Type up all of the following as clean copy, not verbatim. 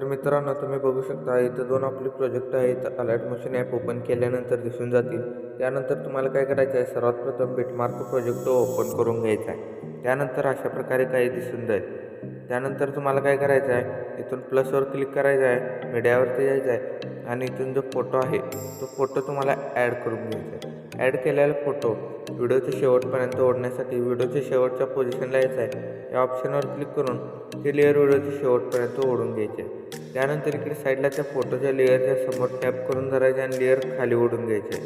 तर मित्रांनो, तुम्ही बघू शकता इथं दोन आपले प्रोजेक्ट आहेत. अलर्ट मोशन ॲप ओपन केल्यानंतर दिसून जातील. त्यानंतर तुम्हाला काय करायचं आहे, सर्वात प्रथम बिटमार्क प्रोजेक्ट ओपन करून घ्यायचा आहे. त्यानंतर अशा प्रकारे काही दिसून जाईल. त्यानंतर तुम्हाला काय करायचं आहे, इथून प्लसवर क्लिक करायचं आहे, मीडियावरती जायचं आहे आणि इथून जो फोटो आहे तो फोटो तुम्हाला ॲड करून घ्यायचा आहे. ॲड केलेला फोटो व्हिडिओच्या शेवटपर्यंत ओढण्यासाठी व्हिडिओच्या शेवटच्या पोझिशनला यायचं आहे. या ऑप्शनवर क्लिक करून ते लेअर व्हिडिओच्या शेवटपर्यंत ओढून घ्यायचे. त्यानंतर इकडे साईडला त्या फोटोच्या लेअरच्या समोर टॅप करून धरायचे आणि लेअर खाली ओढून घ्यायचे.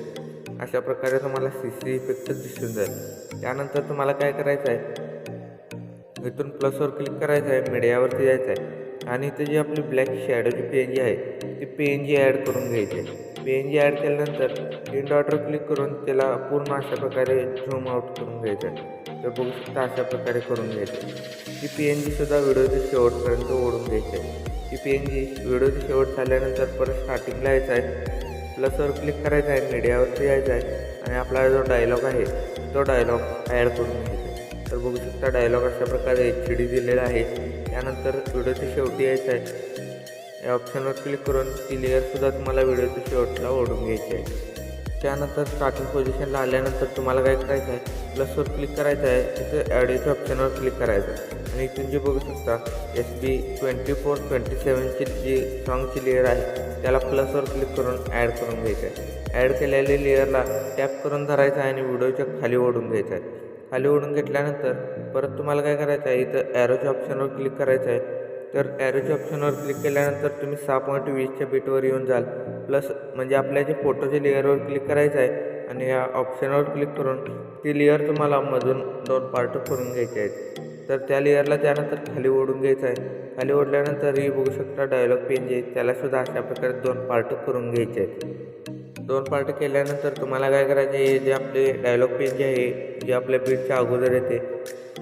अशा प्रकारे तुम्हाला CC इफेक्ट दिसून जाईल. त्यानंतर तुम्हाला काय करायचं आहे, इथून प्लसवर क्लिक करायचं आहे, मीडियावरती जायचं आहे आणि इथे जी आपली ब्लॅक शॅडोची PNG आहे ती PNG ॲड करून घ्यायची आहे. PNG ॲड केल्यानंतर तीन डॉटवर क्लिक करून त्याला पूर्ण अशा प्रकारे झूम आउट करून घ्यायचं आहे. तर बघू शकता अशा प्रकारे करून घ्यायचं. ती PNG सुद्धा व्हिडिओच्या शेवटपर्यंत ओढून घ्यायची आहे. ती PNG व्हिडिओच्या शेवट झाल्यानंतर परत स्टार्टिंगला यायचं आहे, प्लसवर क्लिक करायचं आहे, मीडियावरती यायचं आहे आणि आपला जो डायलॉग आहे तो डायलॉग ॲड करून घ्यायचा. तर बघू शकता डायलॉग अशा प्रकारे HD दिलेला आहे. त्यानंतर व्हिडिओच्या शेवटी यायचं आहे. या ऑप्शनवर क्लिक करून ती लेअरसुद्धा तुम्हाला व्हिडिओच्या शेवटला ओढून घ्यायची आहे. त्यानंतर स्टार्टिंग पोझिशनला आल्यानंतर तुम्हाला काय करायचं आहे, प्लसवर क्लिक करायचं आहे, तिथे ॲडिओच्या ऑप्शनवर क्लिक करायचं आहे आणि इथून जे बघू शकता SB 2427ची जी सॉन्गची लेअर आहे त्याला प्लसवर क्लिक करून ॲड करून घ्यायचं आहे. ॲड केलेल्या लेअरला टॅप करून धरायचं आहे आणि व्हिडिओच्या खाली ओढून घ्यायचं आहे. खाली ओढून घेतल्यानंतर परत तुम्हाला काय करायचं आहे, इथं ॲरोच्या ऑप्शनवर क्लिक करायचं आहे. तर ॲरोच्या ऑप्शनवर क्लिक केल्यानंतर तुम्ही 6.20च्या बीटवर येऊन जाल. प्लस म्हणजे आपल्या जे फोटोच्या लेअरवर क्लिक करायचं आहे आणि या ऑप्शनवर क्लिक करून ती लेअर तुम्हाला मधून 2 पार्ट करून घ्यायचे आहेत. तर त्या लेअरला त्यानंतर खाली ओढून घ्यायचं आहे. खाली ओढल्यानंतर ही बघू शकता डायलॉग पेज आहे, त्यालासुद्धा अशा प्रकारे 2 पार्ट करून घ्यायचे आहेत. 2 पार्ट केल्यानंतर तुम्हाला काय करायचे आहे, जे आपले डायलॉग पेज आहे जे आपल्या बीटच्या अगोदर येते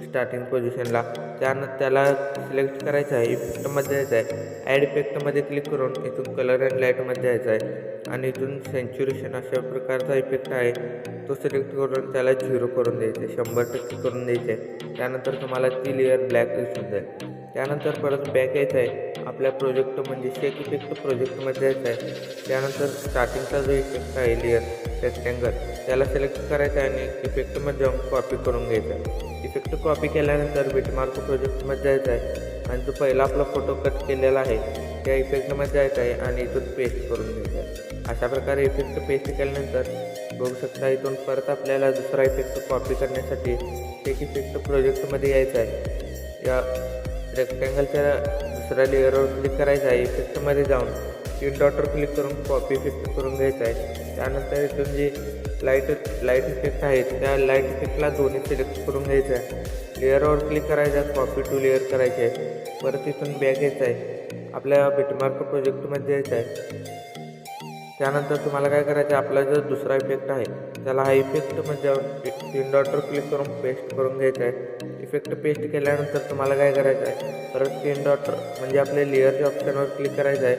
स्टार्टिंग पोझिशनला, त्याला सिलेक्ट करायचं आहे, इफेक्टमध्ये यायचं आहे. ॲड इफेक्टमध्ये क्लिक करून इथून कलर अँड लाईटमध्ये यायचं आहे आणि इथून सॅच्युरेशन अशा प्रकारचा इफेक्ट आहे तो सिलेक्ट करून त्याला 0 करून द्यायचे, 100% करून द्यायचे. त्यानंतर तुम्हाला ती लेअर ब्लॅक दिसून जाईल. त्यानंतर परत बॅक यायचं आहे, आपल्या प्रोजेक्ट म्हणजे शेक इफेक्ट प्रोजेक्टमध्ये यायचं आहे. त्यानंतर स्टार्टिंगचा जो इफेक्ट आहे लेअर रेक्टँगल त्याला सिलेक्ट करायचं आहे आणि इफेक्टमध्ये जाऊन कॉपी करून घ्यायचा आहे. इफेक्ट कॉपी केल्यानंतर बिटमार्क प्रोजेक्टमध्ये जायचं आहे आणि जो पहिला आपला फोटो कट केलेला आहे त्या इफेक्टमध्ये जायचं आहे आणि इथून पेस्ट करून घ्यायचा आहे. अशा प्रकारे इफेक्ट पेस्ट केल्यानंतर बघू शकता इथून परत आपल्याला दुसरा इफेक्ट कॉपी करण्यासाठी शेक इफेक्ट प्रोजेक्टमध्ये यायचं आहे. या रेक्टँगलच्या दुसऱ्या लेअरवर क्लिक करायचं आहे, इफेक्टमध्ये जाऊन 3 डॉटवर क्लिक करून कॉपी इफेक्ट करून घ्यायचा आहे. त्यानंतर इथून जी लाईट इफेक्ट आहेत त्या लाईट इफेक्टला दोन्ही सिलेक्ट करून घ्यायचं आहे. लेअरवर क्लिक करायचं आहे, कॉपी टू लेअर करायचे आहे. परत इथून बॅक यायचं आहे, आपल्या बिटमार्क प्रोजेक्टमध्ये यायचं आहे. त्यानंतर तुम्हाला काय करायचं आहे, आपला जो दुसरा इफेक्ट आहे त्याला हा इफेक्टमध्ये जाऊन 3 डॉटवर क्लिक करून पेस्ट करून घ्यायचं आहे. इफेक्ट पेस्ट केल्यानंतर तुम्हाला काय करायचं आहे, परत 3 डॉट म्हणजे आपल्या लेअरच्या ऑप्शनवर क्लिक करायचं आहे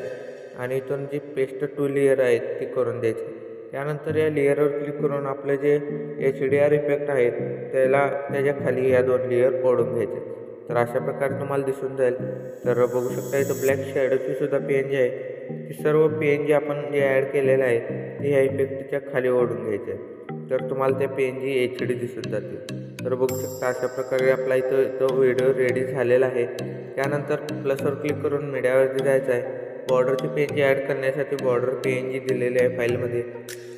आणि इथून जी पेस्ट टू लेअर आहे ती करून द्यायची. त्यानंतर या लेअरवर क्लिक करून आपले जे HDR इफेक्ट आहेत त्याच्या खाली या 2 लेअर ओढून घ्यायचे. तर अशा प्रकारे तुम्हाला दिसून जाईल. तर बघू शकता इथं ब्लॅक शॅडोची सुद्धा PNG आहे. ती सर्व PNG आपण जे ॲड केलेलं आहे ते ह्या इफेक्टच्या खाली ओढून घ्यायचे आहे. तर तुम्हाला ते PNG HD दिसून जातील. तर बघू शकता अशा प्रकारे आपला इथं तो व्हिडिओ रेडी झालेला आहे. त्यानंतर प्लसवर क्लिक करून मीडियावरती जायचं आहे. बॉर्डरची PNG ॲड करण्यासाठी बॉर्डर PNG दिलेली आहे फाईलमध्ये.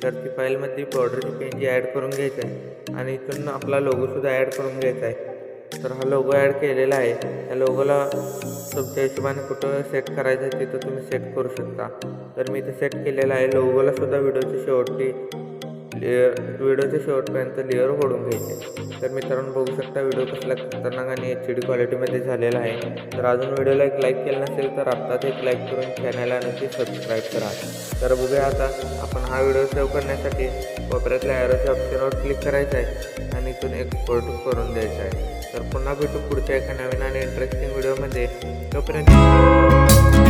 तर ती फाईलमध्ये बॉर्डरची PNG ॲड करून घ्यायचं आहे आणि इथून आपला लोगोसुद्धा ॲड करून घ्यायचा आहे. तर हा लोगो ॲड केलेला आहे. त्या लोगोला तुमच्या हिशोबाने कुठं सेट करायचं आहे तिथं तुम्ही सेट करू शकता. तर मी इथं सेट केलेलं आहे. लोगोला सुद्धा व्हिडिओच्या शेवटपर्यंत लेअर ओढून घ्यायचे. तर मित्रांनो बघू शकता व्हिडिओ कसला खतरनाक आणि HD क्वालिटीमध्ये झालेला आहे. तर अजून व्हिडिओला एक लाईक केलं नसेल तर आत्ताच एक लाईक करून चॅनलला नक्की सबस्क्राईब करा. तर बघूया आता आपण हा व्हिडिओ सेव्ह करण्यासाठी कोपऱ्यातल्या ॲरोच्या ऑप्शनवर क्लिक करायचं आहे आणि इथून एक्सपोर्ट करून द्यायचं आहे. तर पुन्हा भेटू पुढच्या एका नवीन आणि इंटरेस्टिंग व्हिडिओमध्ये. तोपर्यंत